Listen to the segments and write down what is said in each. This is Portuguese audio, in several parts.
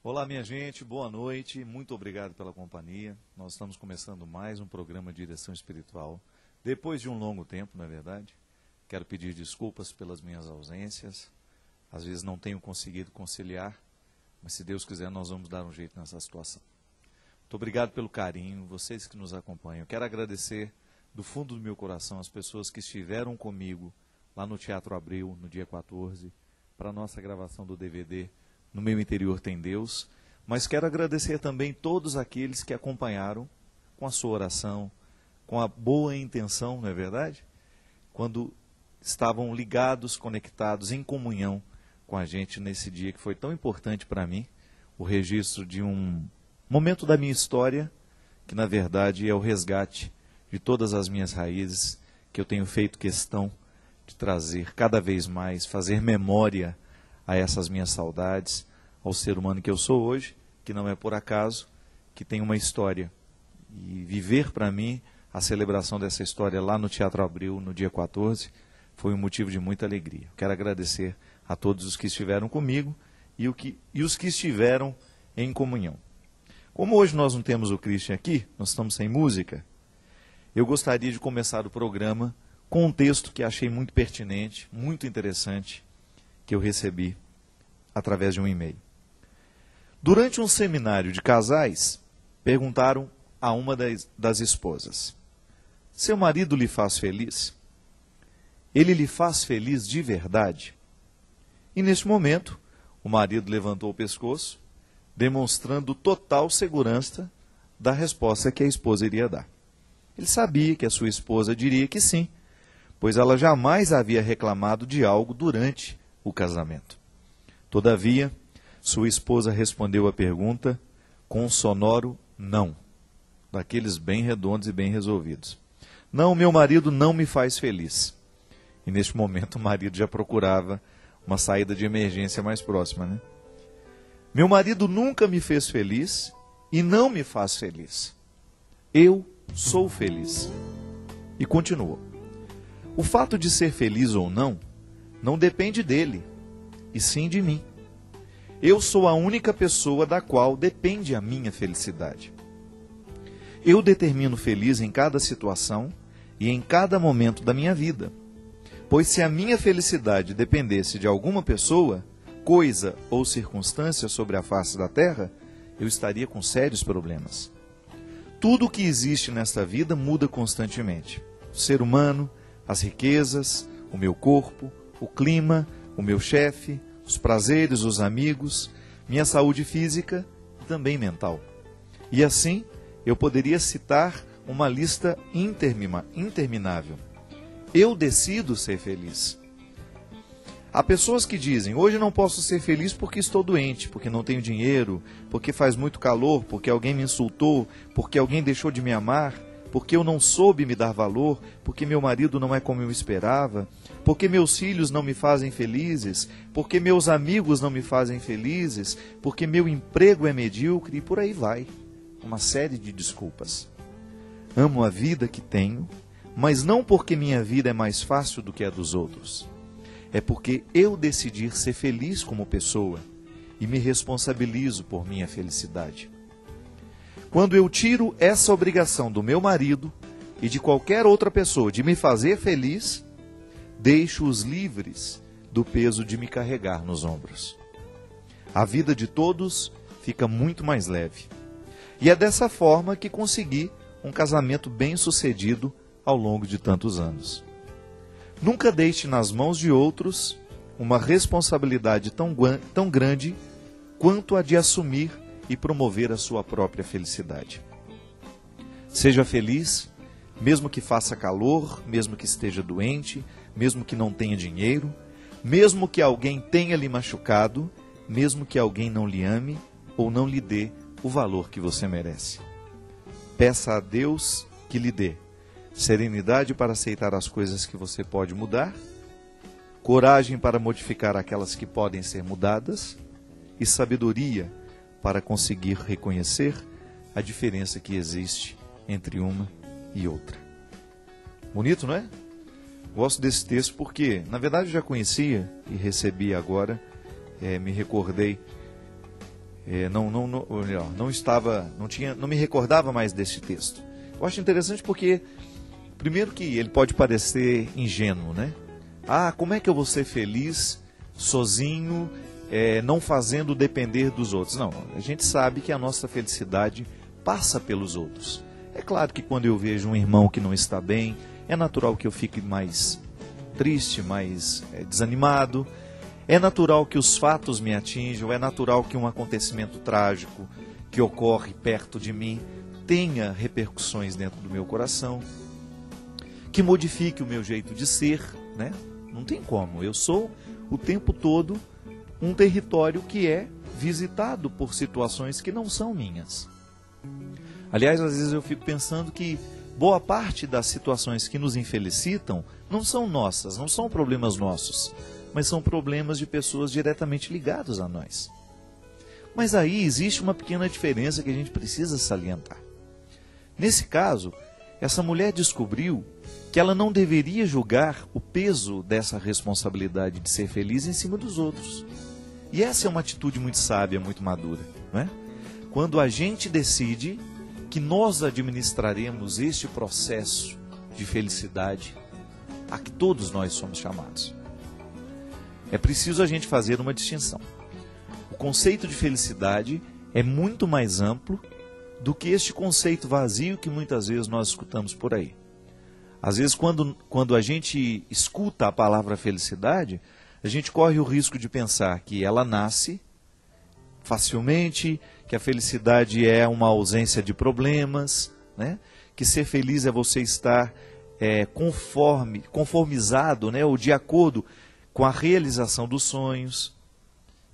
Olá, minha gente, boa noite, muito obrigado pela companhia. Nós estamos começando mais um programa de Direção Espiritual. Depois de um longo tempo, não é verdade? Quero pedir desculpas pelas minhas ausências. Às vezes não tenho conseguido conciliar, mas se Deus quiser nós vamos dar um jeito nessa situação. Muito obrigado pelo carinho, vocês que nos acompanham. Quero agradecer do fundo do meu coração as pessoas que estiveram comigo lá no Teatro Abril, no dia 14, para a nossa gravação do DVD No Meu Interior Tem Deus. Mas quero agradecer também todos aqueles que acompanharam com a sua oração, com a boa intenção, não é verdade? Quando estavam ligados, conectados, em comunhão com a gente nesse dia que foi tão importante para mim, o registro de um momento da minha história, que na verdade é o resgate de todas as minhas raízes, que eu tenho feito questão de trazer cada vez mais, fazer memória a essas minhas saudades, ao ser humano que eu sou hoje, que não é por acaso, que tem uma história. E viver para mim a celebração dessa história lá no Teatro Abril, no dia 14, foi um motivo de muita alegria. Quero agradecer a todos os que estiveram comigo e os que estiveram em comunhão. Como hoje nós não temos o Christian aqui, nós estamos sem música, eu gostaria de começar o programa com um texto que achei muito pertinente, muito interessante, que eu recebi através de um e-mail. Durante um seminário de casais, perguntaram a uma das esposas: seu marido lhe faz feliz? Ele lhe faz feliz de verdade? E neste momento, o marido levantou o pescoço, demonstrando total segurança da resposta que a esposa iria dar. Ele sabia que a sua esposa diria que sim, pois ela jamais havia reclamado de algo durante o casamento. Todavia, sua esposa respondeu a pergunta com um sonoro não, daqueles bem redondos e bem resolvidos. Não, meu marido não me faz feliz. E neste momento o marido já procurava uma saída de emergência mais próxima, né? Meu marido nunca me fez feliz e não me faz feliz. Eu sou feliz. E continuou. O fato de ser feliz ou não, não depende dele, e sim de mim. Eu sou a única pessoa da qual depende a minha felicidade. Eu determino feliz em cada situação e em cada momento da minha vida. Pois se a minha felicidade dependesse de alguma pessoa, coisa ou circunstância sobre a face da terra, eu estaria com sérios problemas. Tudo o que existe nesta vida muda constantemente. O ser humano, as riquezas, o meu corpo, o clima, o meu chefe, os prazeres, os amigos, minha saúde física e também mental. E assim, eu poderia citar uma lista interminável. Eu decido ser feliz. Há pessoas que dizem, hoje não posso ser feliz porque estou doente, porque não tenho dinheiro, porque faz muito calor, porque alguém me insultou, porque alguém deixou de me amar, porque eu não soube me dar valor, porque meu marido não é como eu esperava, porque meus filhos não me fazem felizes, porque meus amigos não me fazem felizes, porque meu emprego é medíocre e por aí vai. Uma série de desculpas. Amo a vida que tenho, mas não porque minha vida é mais fácil do que a dos outros. É porque eu decidi ser feliz como pessoa e me responsabilizo por minha felicidade. Quando eu tiro essa obrigação do meu marido e de qualquer outra pessoa de me fazer feliz, deixo-os livres do peso de me carregar nos ombros. A vida de todos fica muito mais leve. E é dessa forma que consegui um casamento bem-sucedido ao longo de tantos anos. Nunca deixe nas mãos de outros uma responsabilidade tão grande quanto a de assumir e promover a sua própria felicidade. Seja feliz, mesmo que faça calor, mesmo que esteja doente, mesmo que não tenha dinheiro, mesmo que alguém tenha lhe machucado, mesmo que alguém não lhe ame ou não lhe dê o valor que você merece. Peça a Deus que lhe dê serenidade para aceitar as coisas que você pode mudar, coragem para modificar aquelas que podem ser mudadas e sabedoria para conseguir reconhecer a diferença que existe entre uma e outra. Bonito, não é? Gosto desse texto porque, na verdade, eu já conhecia e recebi agora, me recordei não me recordava mais desse texto. Eu acho interessante porque, primeiro que ele pode parecer ingênuo, né? Ah, como é que eu vou ser feliz sozinho, não fazendo depender dos outros? Não, a gente sabe que a nossa felicidade passa pelos outros. É claro que quando eu vejo um irmão que não está bem, é natural que eu fique mais triste, mais desanimado. É natural que os fatos me atinjam, é natural que um acontecimento trágico que ocorre perto de mim tenha repercussões dentro do meu coração, que modifique o meu jeito de ser, né? Não tem como. Eu sou o tempo todo um território que é visitado por situações que não são minhas. Aliás, às vezes eu fico pensando que boa parte das situações que nos infelicitam não são nossas, não são problemas nossos, mas são problemas de pessoas diretamente ligadas a nós. Mas aí existe uma pequena diferença que a gente precisa salientar. Nesse caso, essa mulher descobriu que ela não deveria julgar o peso dessa responsabilidade de ser feliz em cima dos outros. E essa é uma atitude muito sábia, muito madura, não é? Quando a gente decide que nós administraremos este processo de felicidade a que todos nós somos chamados. É preciso a gente fazer uma distinção. O conceito de felicidade é muito mais amplo do que este conceito vazio que muitas vezes nós escutamos por aí. Às vezes, quando a gente escuta a palavra felicidade, a gente corre o risco de pensar que ela nasce facilmente, que a felicidade é uma ausência de problemas, né? Que ser feliz é você estar conformizado, né? Ou de acordo com a realização dos sonhos,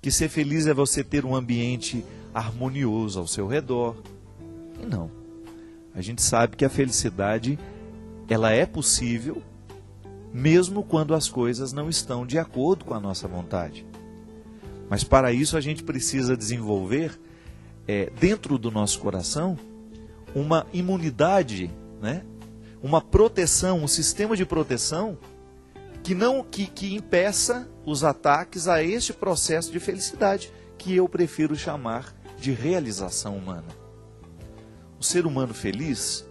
que ser feliz é você ter um ambiente harmonioso ao seu redor. E não. A gente sabe que a felicidade, ela é possível, mesmo quando as coisas não estão de acordo com a nossa vontade. Mas para isso a gente precisa desenvolver, dentro do nosso coração, uma imunidade, né? Uma proteção, um sistema de proteção que impeça os ataques a este processo de felicidade, que eu prefiro chamar de realização humana. O ser humano feliz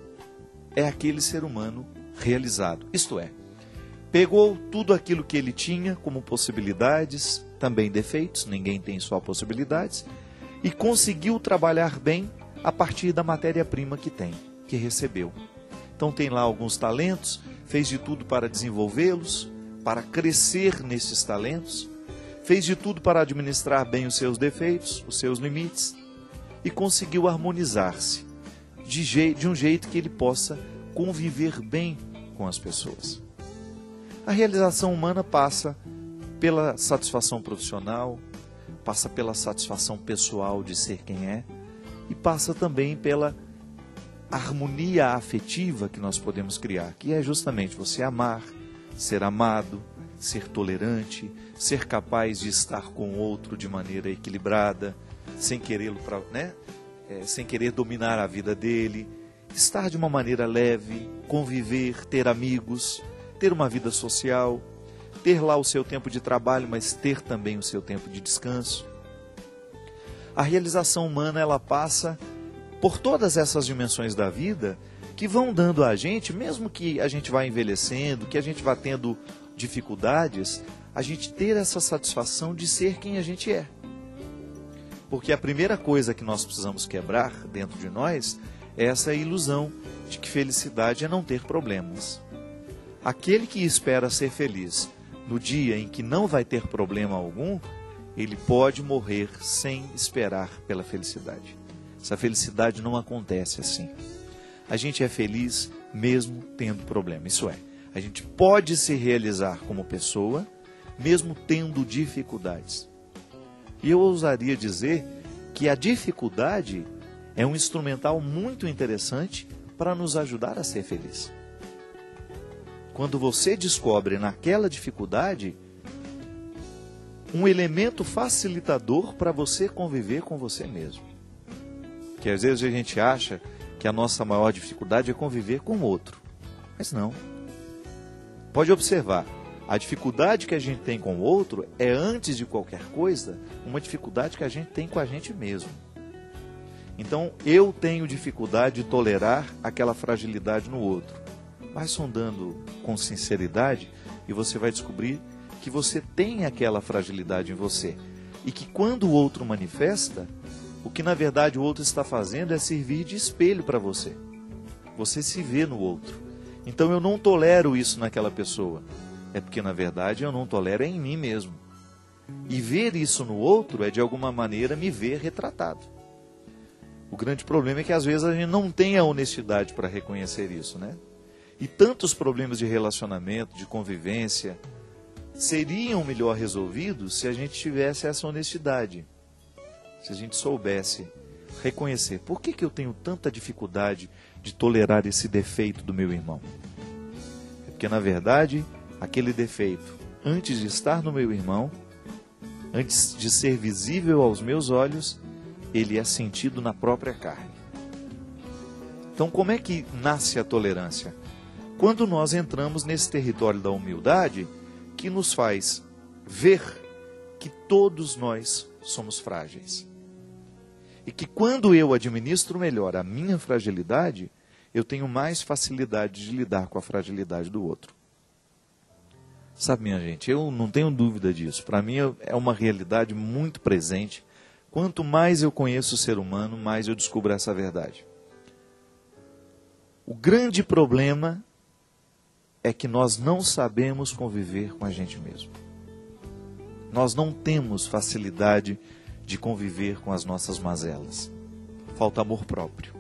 é aquele ser humano realizado, isto é, pegou tudo aquilo que ele tinha como possibilidades, também defeitos, ninguém tem só possibilidades, e conseguiu trabalhar bem a partir da matéria-prima que tem, que recebeu. Então tem lá alguns talentos, fez de tudo para desenvolvê-los, para crescer nesses talentos, fez de tudo para administrar bem os seus defeitos, os seus limites, e conseguiu harmonizar-se de um jeito que ele possa conviver bem com as pessoas. A realização humana passa pela satisfação profissional, passa pela satisfação pessoal de ser quem é, e passa também pela harmonia afetiva que nós podemos criar, que é justamente você amar, ser amado, ser tolerante, ser capaz de estar com o outro de maneira equilibrada, sem sem querer dominar a vida dele, estar de uma maneira leve, conviver, ter amigos, ter uma vida social, ter lá o seu tempo de trabalho, mas ter também o seu tempo de descanso. A realização humana, ela passa por todas essas dimensões da vida que vão dando a gente, mesmo que a gente vá envelhecendo, que a gente vá tendo dificuldades, a gente ter essa satisfação de ser quem a gente é. Porque a primeira coisa que nós precisamos quebrar dentro de nós é essa ilusão de que felicidade é não ter problemas. Aquele que espera ser feliz no dia em que não vai ter problema algum, ele pode morrer sem esperar pela felicidade. Essa felicidade não acontece assim. A gente é feliz mesmo tendo problema. Isso é, a gente pode se realizar como pessoa mesmo tendo dificuldades. E eu ousaria dizer que a dificuldade é um instrumental muito interessante para nos ajudar a ser feliz. Quando você descobre naquela dificuldade um elemento facilitador para você conviver com você mesmo. Que às vezes a gente acha que a nossa maior dificuldade é conviver com o outro. Mas não. Pode observar, A dificuldade que a gente tem com o outro é, antes de qualquer coisa, uma dificuldade que a gente tem com a gente mesmo. Então, eu tenho dificuldade de tolerar aquela fragilidade no outro. Vai sondando com sinceridade e você vai descobrir que você tem aquela fragilidade em você. E que quando o outro manifesta, o que na verdade o outro está fazendo é servir de espelho para você. Você se vê no outro. Então eu não tolero isso naquela pessoa. É porque na verdade eu não tolero em mim mesmo. E ver isso no outro é de alguma maneira me ver retratado. O grande problema é que às vezes a gente não tem a honestidade para reconhecer isso, né? E tantos problemas de relacionamento, de convivência, seriam melhor resolvidos se a gente tivesse essa honestidade. Se a gente soubesse reconhecer por que eu tenho tanta dificuldade de tolerar esse defeito do meu irmão. É porque na verdade, aquele defeito, antes de estar no meu irmão, antes de ser visível aos meus olhos, ele é sentido na própria carne. Então, como é que nasce a tolerância? Quando nós entramos nesse território da humildade, que nos faz ver que todos nós somos frágeis. E que quando eu administro melhor a minha fragilidade, eu tenho mais facilidade de lidar com a fragilidade do outro. Sabe, minha gente, eu não tenho dúvida disso. Para mim é uma realidade muito presente. Quanto mais eu conheço o ser humano, mais eu descubro essa verdade. O grande problema é que nós não sabemos conviver com a gente mesmo. Nós não temos facilidade de conviver com as nossas mazelas. Falta amor próprio.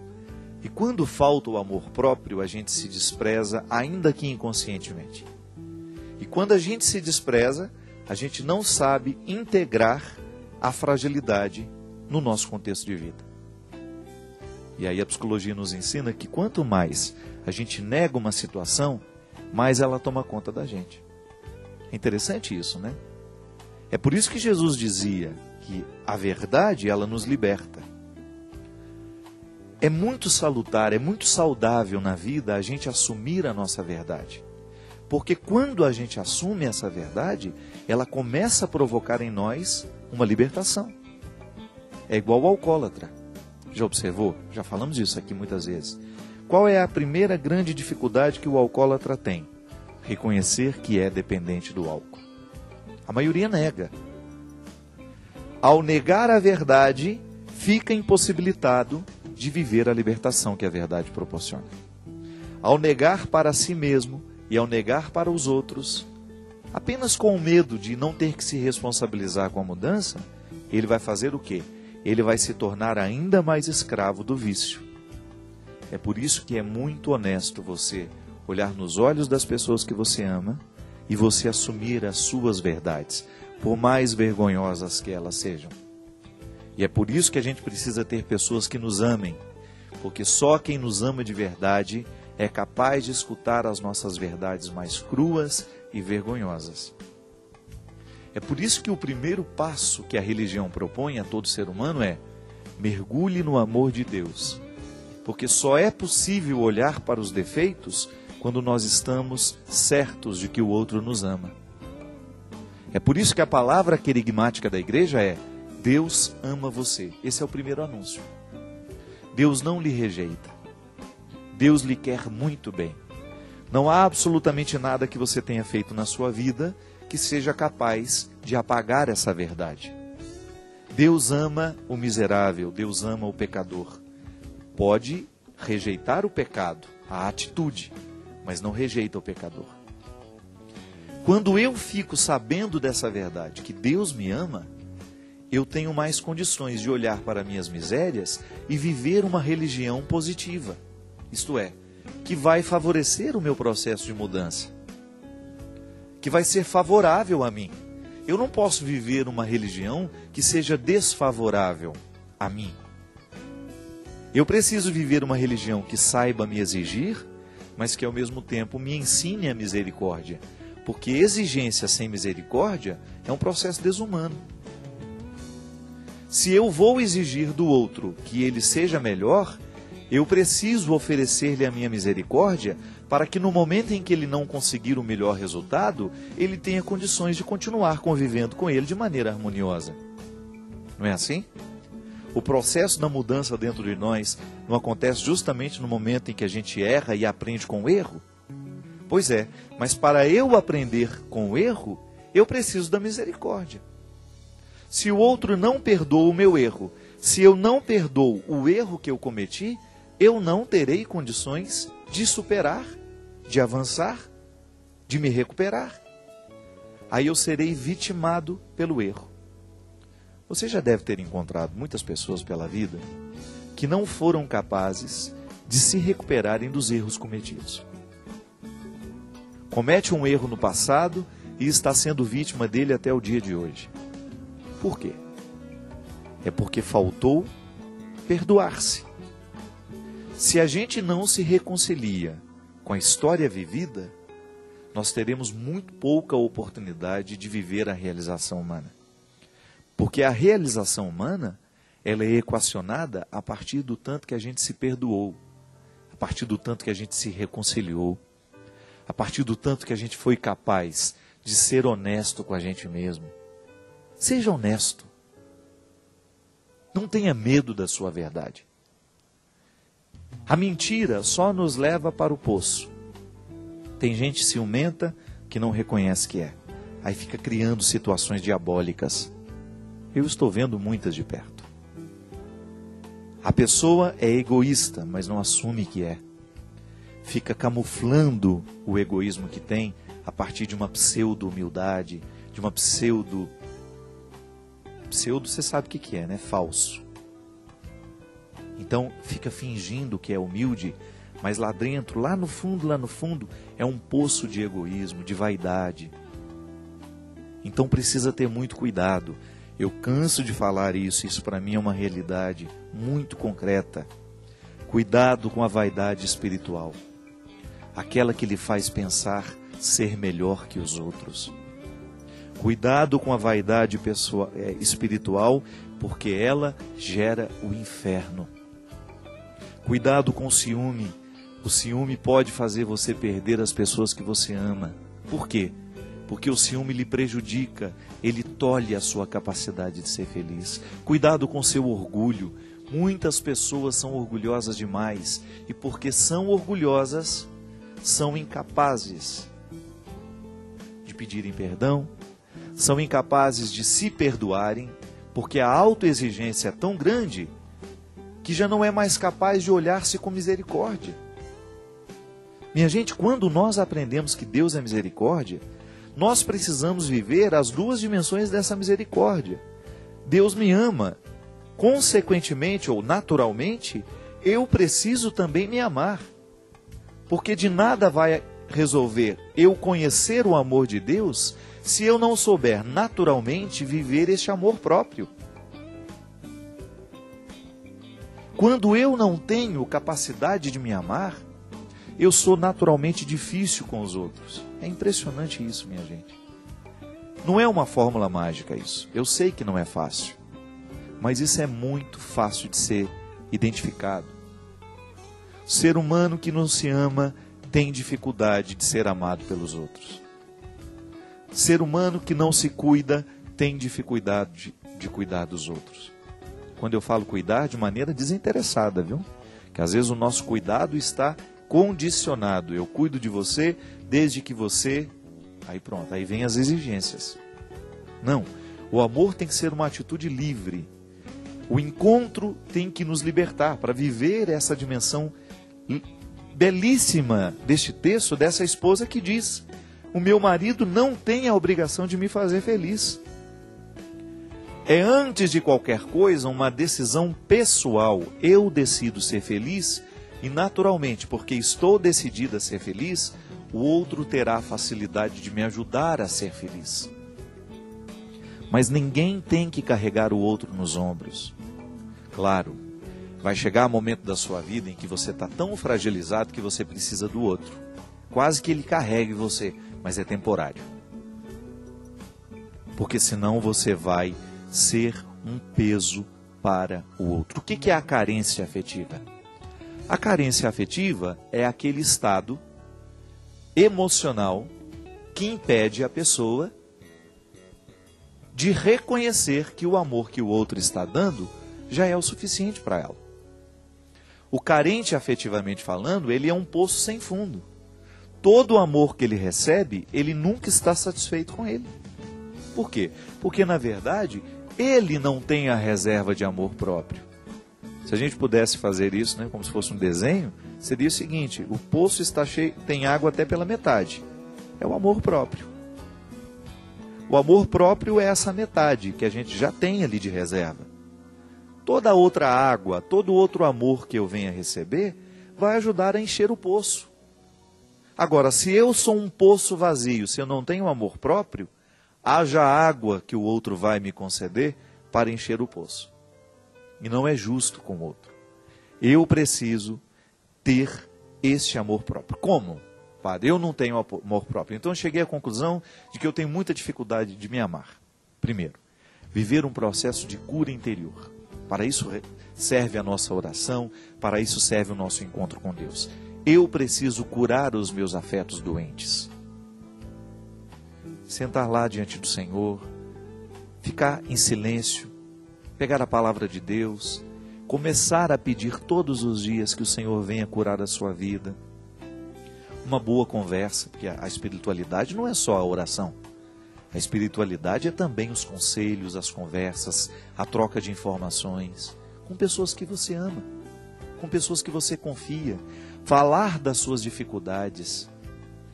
E quando falta o amor próprio, a gente se despreza, ainda que inconscientemente. E quando a gente se despreza, a gente não sabe integrar a fragilidade no nosso contexto de vida. E aí a psicologia nos ensina que quanto mais a gente nega uma situação, mais ela toma conta da gente. É interessante isso, né? É por isso que Jesus dizia que a verdade, ela nos liberta. É muito salutar, é muito saudável na vida a gente assumir a nossa verdade. Porque quando a gente assume essa verdade, ela começa a provocar em nós uma libertação. É igual ao alcoólatra. Já observou? Já falamos disso aqui muitas vezes. Qual é a primeira grande dificuldade que o alcoólatra tem? Reconhecer que é dependente do álcool. A maioria nega. Ao negar a verdade, fica impossibilitado de viver a libertação que a verdade proporciona. Ao negar para si mesmo e ao negar para os outros, apenas com o medo de não ter que se responsabilizar com a mudança, ele vai fazer o quê? Ele vai se tornar ainda mais escravo do vício. É por isso que é muito honesto você olhar nos olhos das pessoas que você ama e você assumir as suas verdades, por mais vergonhosas que elas sejam. E é por isso que a gente precisa ter pessoas que nos amem, porque só quem nos ama de verdade é capaz de escutar as nossas verdades mais cruas e vergonhosas. É por isso que o primeiro passo que a religião propõe a todo ser humano é: mergulhe no amor de Deus. Porque só é possível olhar para os defeitos quando nós estamos certos de que o outro nos ama. É por isso que a palavra querigmática da igreja é: Deus ama você. Esse é o primeiro anúncio. Deus não lhe rejeita. Deus lhe quer muito bem. Não há absolutamente nada que você tenha feito na sua vida que seja capaz de apagar essa verdade. Deus ama o miserável, Deus ama o pecador. Pode rejeitar o pecado, a atitude, mas não rejeita o pecador. Quando eu fico sabendo dessa verdade, que Deus me ama, eu tenho mais condições de olhar para minhas misérias e viver uma religião positiva. Isto é, que vai favorecer o meu processo de mudança, que vai ser favorável a mim. Eu não posso viver uma religião que seja desfavorável a mim. Eu preciso viver uma religião que saiba me exigir, mas que ao mesmo tempo me ensine a misericórdia. Porque exigência sem misericórdia é um processo desumano. Se eu vou exigir do outro que ele seja melhor, Eu preciso oferecer-lhe a minha misericórdia para que no momento em que ele não conseguir o melhor resultado, ele tenha condições de continuar convivendo com ele de maneira harmoniosa. Não é assim? O processo da mudança dentro de nós não acontece justamente no momento em que a gente erra e aprende com o erro? Pois é, mas para eu aprender com o erro, eu preciso da misericórdia. Se o outro não perdoa o meu erro, se eu não perdoo o erro que eu cometi, eu não terei condições de superar, de avançar, de me recuperar. Aí eu serei vitimado pelo erro. Você já deve ter encontrado muitas pessoas pela vida que não foram capazes de se recuperarem dos erros cometidos. Comete um erro no passado e está sendo vítima dele até o dia de hoje. Por quê? É porque faltou perdoar-se. Se a gente não se reconcilia com a história vivida, nós teremos muito pouca oportunidade de viver a realização humana. Porque a realização humana, ela é equacionada a partir do tanto que a gente se perdoou, a partir do tanto que a gente se reconciliou, a partir do tanto que a gente foi capaz de ser honesto com a gente mesmo. Seja honesto. Não tenha medo da sua verdade. A mentira só nos leva para o poço. Tem gente ciumenta que não reconhece que é. Aí fica criando situações diabólicas. Eu estou vendo muitas de perto. A pessoa é egoísta, mas não assume que é. Fica camuflando o egoísmo que tem a partir de uma pseudo-humildade, de uma pseudo, você sabe o que é, né? Falso. Então, fica fingindo que é humilde, mas lá dentro, lá no fundo, é um poço de egoísmo, de vaidade. Então, precisa ter muito cuidado. Eu canso de falar isso para mim é uma realidade muito concreta. Cuidado com a vaidade espiritual. Aquela que lhe faz pensar ser melhor que os outros. Cuidado com a vaidade espiritual, porque ela gera o inferno. Cuidado com o ciúme. O ciúme pode fazer você perder as pessoas que você ama. Por quê? Porque o ciúme lhe prejudica, ele tolhe a sua capacidade de ser feliz. Cuidado com seu orgulho. Muitas pessoas são orgulhosas demais e porque são orgulhosas, são incapazes de pedirem perdão, são incapazes de se perdoarem, porque a autoexigência é tão grande que já não é mais capaz de olhar-se com misericórdia. Minha gente, quando nós aprendemos que Deus é misericórdia, nós precisamos viver as duas dimensões dessa misericórdia. Deus me ama. Consequentemente ou naturalmente, eu preciso também me amar. Porque de nada vai resolver eu conhecer o amor de Deus se eu não souber naturalmente viver este amor próprio. Quando eu não tenho capacidade de me amar, eu sou naturalmente difícil com os outros. É impressionante isso, minha gente. Não é uma fórmula mágica isso. Eu sei que não é fácil. Mas isso é muito fácil de ser identificado. O ser humano que não se ama tem dificuldade de ser amado pelos outros. O ser humano que não se cuida tem dificuldade de cuidar dos outros. Quando eu falo cuidar, de maneira desinteressada, viu? Que às vezes o nosso cuidado está condicionado. Eu cuido de você desde que você... Aí pronto, aí vem as exigências. Não, o amor tem que ser uma atitude livre. O encontro tem que nos libertar para viver essa dimensão belíssima deste texto, dessa esposa que diz: o meu marido não tem a obrigação de me fazer feliz. É antes de qualquer coisa uma decisão pessoal. Eu decido ser feliz e naturalmente, porque estou decidida a ser feliz, o outro terá a facilidade de me ajudar a ser feliz. Mas ninguém tem que carregar o outro nos ombros. Claro, vai chegar um momento da sua vida em que você está tão fragilizado que você precisa do outro. Quase que ele carregue você, mas é temporário. Porque senão você vai ser um peso para o outro. O que é a carência afetiva? A carência afetiva é aquele estado emocional que impede a pessoa de reconhecer que o amor que o outro está dando já é o suficiente para ela. O carente, afetivamente falando, ele é um poço sem fundo. Todo o amor que ele recebe, ele nunca está satisfeito com ele. Por quê? Porque, na verdade, ele não tem a reserva de amor próprio. Se a gente pudesse fazer isso, né, como se fosse um desenho, seria o seguinte: o poço está cheio, tem água até pela metade. É o amor próprio. O amor próprio é essa metade que a gente já tem ali de reserva. Toda outra água, todo outro amor que eu venha receber, vai ajudar a encher o poço. Agora, se eu sou um poço vazio, se eu não tenho amor próprio, haja água que o outro vai me conceder para encher o poço. E não é justo com o outro. Eu preciso ter este amor próprio. Como? Padre, eu não tenho amor próprio. Então eu cheguei à conclusão de que eu tenho muita dificuldade de me amar. Primeiro, viver um processo de cura interior. Para isso serve a nossa oração, para isso serve o nosso encontro com Deus. Eu preciso curar os meus afetos doentes. Sentar lá diante do Senhor, ficar em silêncio, pegar a palavra de Deus, começar a pedir todos os dias que o Senhor venha curar a sua vida. Uma boa conversa, porque a espiritualidade não é só a oração. A espiritualidade é também os conselhos, as conversas, a troca de informações com pessoas que você ama, com pessoas que você confia. Falar das suas dificuldades.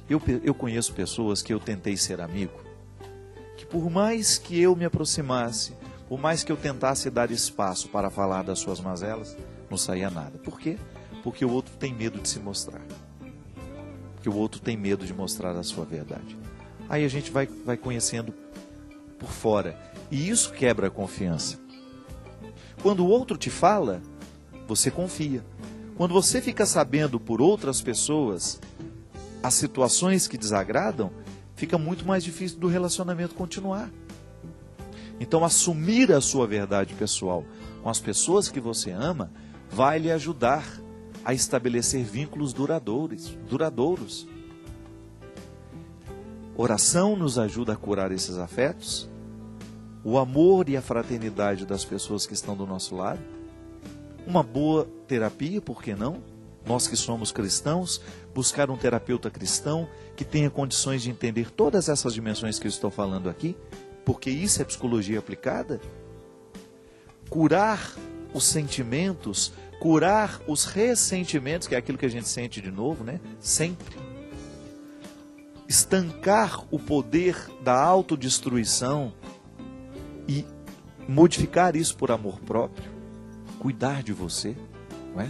Eu conheço pessoas que eu tentei ser amigo, que por mais que eu me aproximasse, por mais que eu tentasse dar espaço para falar das suas mazelas, não saía nada. Por quê? Porque o outro tem medo de se mostrar. Porque o outro tem medo de mostrar a sua verdade. Aí a gente vai conhecendo por fora. E isso quebra a confiança. Quando o outro te fala, você confia. Quando você fica sabendo por outras pessoas as situações que desagradam, fica muito mais difícil do relacionamento continuar. Então, assumir a sua verdade pessoal com as pessoas que você ama vai lhe ajudar a estabelecer vínculos duradouros. Oração nos ajuda a curar esses afetos. O amor e a fraternidade das pessoas que estão do nosso lado. Uma boa terapia, por que não? Nós que somos cristãos, buscar um terapeuta cristão que tenha condições de entender todas essas dimensões que eu estou falando aqui, porque isso é psicologia aplicada. Curar os sentimentos, curar os ressentimentos, que é aquilo que a gente sente de novo, né? Sempre. Estancar o poder da autodestruição e modificar isso por amor próprio. Cuidar de você, não é?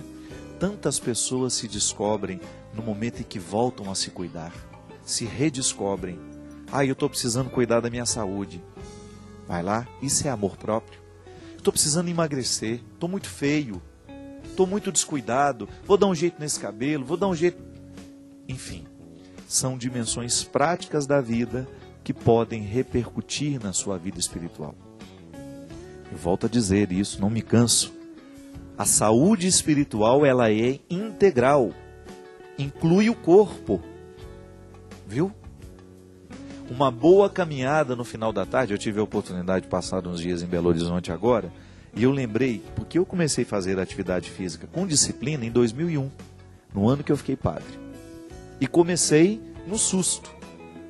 Tantas pessoas se descobrem no momento em que voltam a se cuidar, se redescobrem. Eu estou precisando cuidar da minha saúde. Vai lá, isso é amor próprio. Estou precisando emagrecer, estou muito feio, estou muito descuidado, vou dar um jeito nesse cabelo, vou dar um jeito... Enfim, são dimensões práticas da vida que podem repercutir na sua vida espiritual. Eu volto a dizer isso, não me canso. A saúde espiritual, ela é integral, inclui o corpo, viu? Uma boa caminhada no final da tarde, eu tive a oportunidade de passar uns dias em Belo Horizonte agora, e eu lembrei, porque eu comecei a fazer atividade física com disciplina em 2001, no ano que eu fiquei padre. E comecei no susto,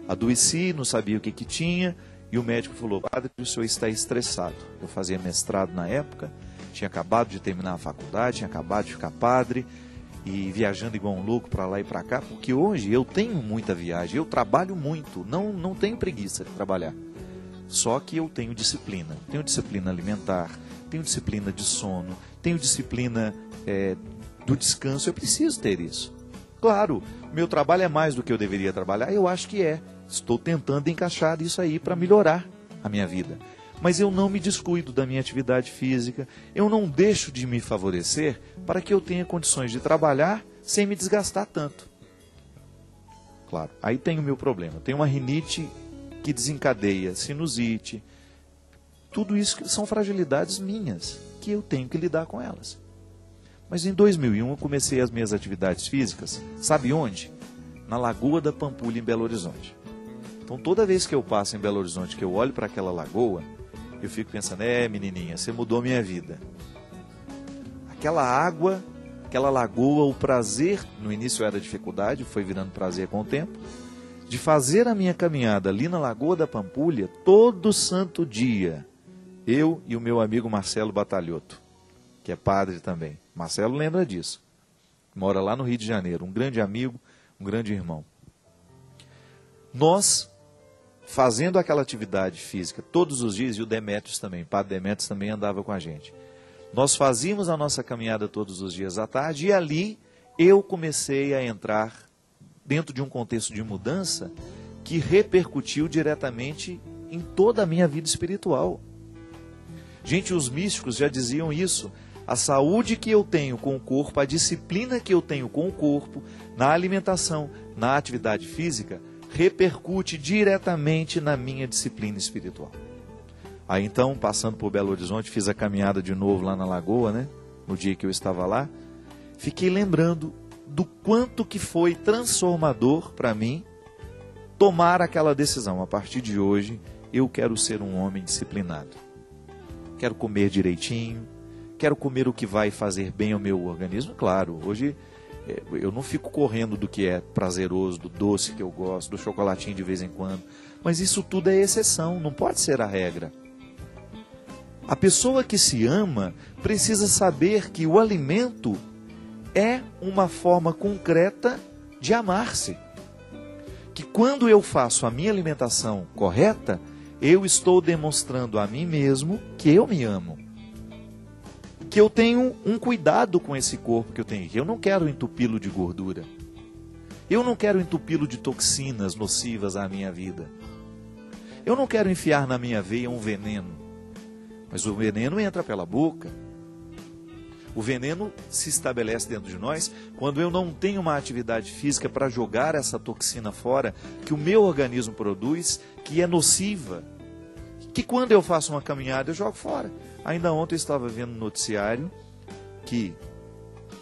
adoeci, não sabia o que tinha, e o médico falou: padre, o senhor está estressado. Eu fazia mestrado na época, tinha acabado de terminar a faculdade, tinha acabado de ficar padre e viajando igual um louco para lá e para cá, porque hoje eu tenho muita viagem, eu trabalho muito, não tenho preguiça de trabalhar. Só que eu tenho disciplina alimentar, tenho disciplina de sono, tenho disciplina do descanso, eu preciso ter isso. Claro, meu trabalho é mais do que eu deveria trabalhar, eu acho que é. Estou tentando encaixar isso aí para melhorar a minha vida. Mas eu não me descuido da minha atividade física, eu não deixo de me favorecer para que eu tenha condições de trabalhar sem me desgastar tanto. Claro, aí tem o meu problema, tem uma rinite que desencadeia sinusite, tudo isso são fragilidades minhas, que eu tenho que lidar com elas. Mas em 2001 eu comecei as minhas atividades físicas, sabe onde? Na Lagoa da Pampulha, em Belo Horizonte. Então toda vez que eu passo em Belo Horizonte, que eu olho para aquela lagoa, eu fico pensando, menininha, você mudou minha vida. Aquela água, aquela lagoa, o prazer, no início era dificuldade, foi virando prazer com o tempo, de fazer a minha caminhada ali na Lagoa da Pampulha, todo santo dia, eu e o meu amigo Marcelo Batalhoto, que é padre também. Marcelo lembra disso. Mora lá no Rio de Janeiro, um grande amigo, um grande irmão. Nós, fazendo aquela atividade física todos os dias, e o Demétrios também, o padre Demétrios também andava com a gente. Nós fazíamos a nossa caminhada todos os dias à tarde, e ali eu comecei a entrar dentro de um contexto de mudança que repercutiu diretamente em toda a minha vida espiritual. Gente, os místicos já diziam isso. A saúde que eu tenho com o corpo, a disciplina que eu tenho com o corpo, na alimentação, na atividade física, repercute diretamente na minha disciplina espiritual. Aí então, passando por Belo Horizonte, fiz a caminhada de novo lá na Lagoa, né? No dia que eu estava lá, fiquei lembrando do quanto que foi transformador para mim tomar aquela decisão. A partir de hoje, eu quero ser um homem disciplinado. Quero comer direitinho, quero comer o que vai fazer bem ao meu organismo. Claro, hoje eu não fico correndo do que é prazeroso, do doce que eu gosto, do chocolatinho de vez em quando. Mas isso tudo é exceção, não pode ser a regra. A pessoa que se ama precisa saber que o alimento é uma forma concreta de amar-se. Que quando eu faço a minha alimentação correta, eu estou demonstrando a mim mesmo que eu me amo. Que eu tenho um cuidado com esse corpo que eu tenho. Eu não quero entupi-lo de gordura. Eu não quero entupi-lo de toxinas nocivas à minha vida. Eu não quero enfiar na minha veia um veneno. Mas o veneno entra pela boca. O veneno se estabelece dentro de nós quando eu não tenho uma atividade física para jogar essa toxina fora que o meu organismo produz, que é nociva. Que quando eu faço uma caminhada eu jogo fora. Ainda ontem eu estava vendo no noticiário que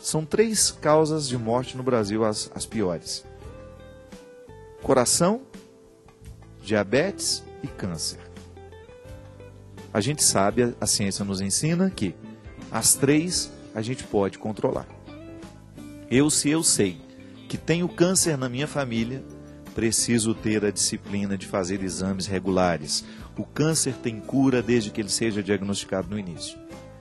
são 3 causas de morte no Brasil, as piores: coração, diabetes e câncer. A gente sabe, a ciência nos ensina que as 3 a gente pode controlar. Se eu sei que tenho câncer na minha família, preciso ter a disciplina de fazer exames regulares. O câncer tem cura desde que ele seja diagnosticado no início.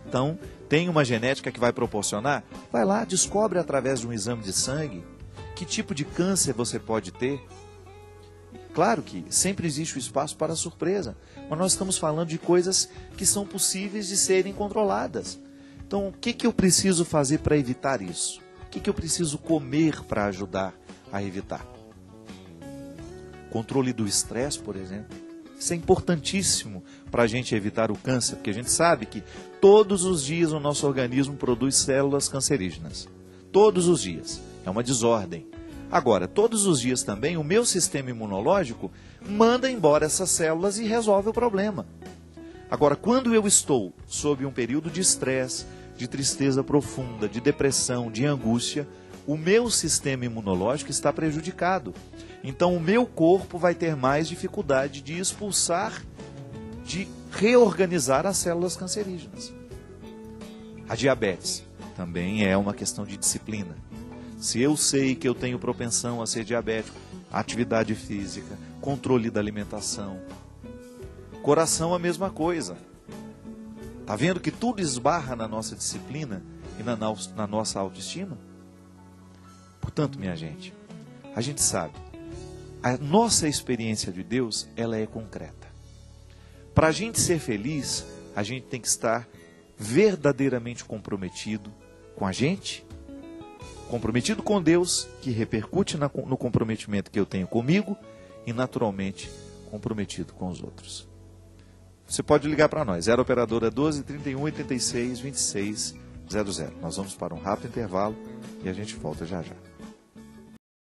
Então, tem uma genética que vai proporcionar? Vai lá, descobre através de um exame de sangue que tipo de câncer você pode ter. Claro que sempre existe o espaço para surpresa, mas nós estamos falando de coisas que são possíveis de serem controladas. Então, o que eu preciso fazer para evitar isso? O que eu preciso comer para ajudar a evitar? Controle do estresse, por exemplo. Isso é importantíssimo para a gente evitar o câncer, porque a gente sabe que todos os dias o nosso organismo produz células cancerígenas. Todos os dias. É uma desordem. Agora, todos os dias também o meu sistema imunológico manda embora essas células e resolve o problema. Agora, quando eu estou sob um período de estresse, de tristeza profunda, de depressão, de angústia, o meu sistema imunológico está prejudicado. Então o meu corpo vai ter mais dificuldade de expulsar, de reorganizar as células cancerígenas. A diabetes também é uma questão de disciplina. Se eu sei que eu tenho propensão a ser diabético, atividade física, controle da alimentação. Coração, a mesma coisa. Está vendo que tudo esbarra na nossa disciplina e na nossa autoestima? Portanto, minha gente, a gente sabe, a nossa experiência de Deus, ela é concreta. Para a gente ser feliz, a gente tem que estar verdadeiramente comprometido com a gente, comprometido com Deus, que repercute no comprometimento que eu tenho comigo e, naturalmente, comprometido com os outros. Você pode ligar para nós, 0 operadora 12 31 86 26 00. Nós vamos para um rápido intervalo e a gente volta já já.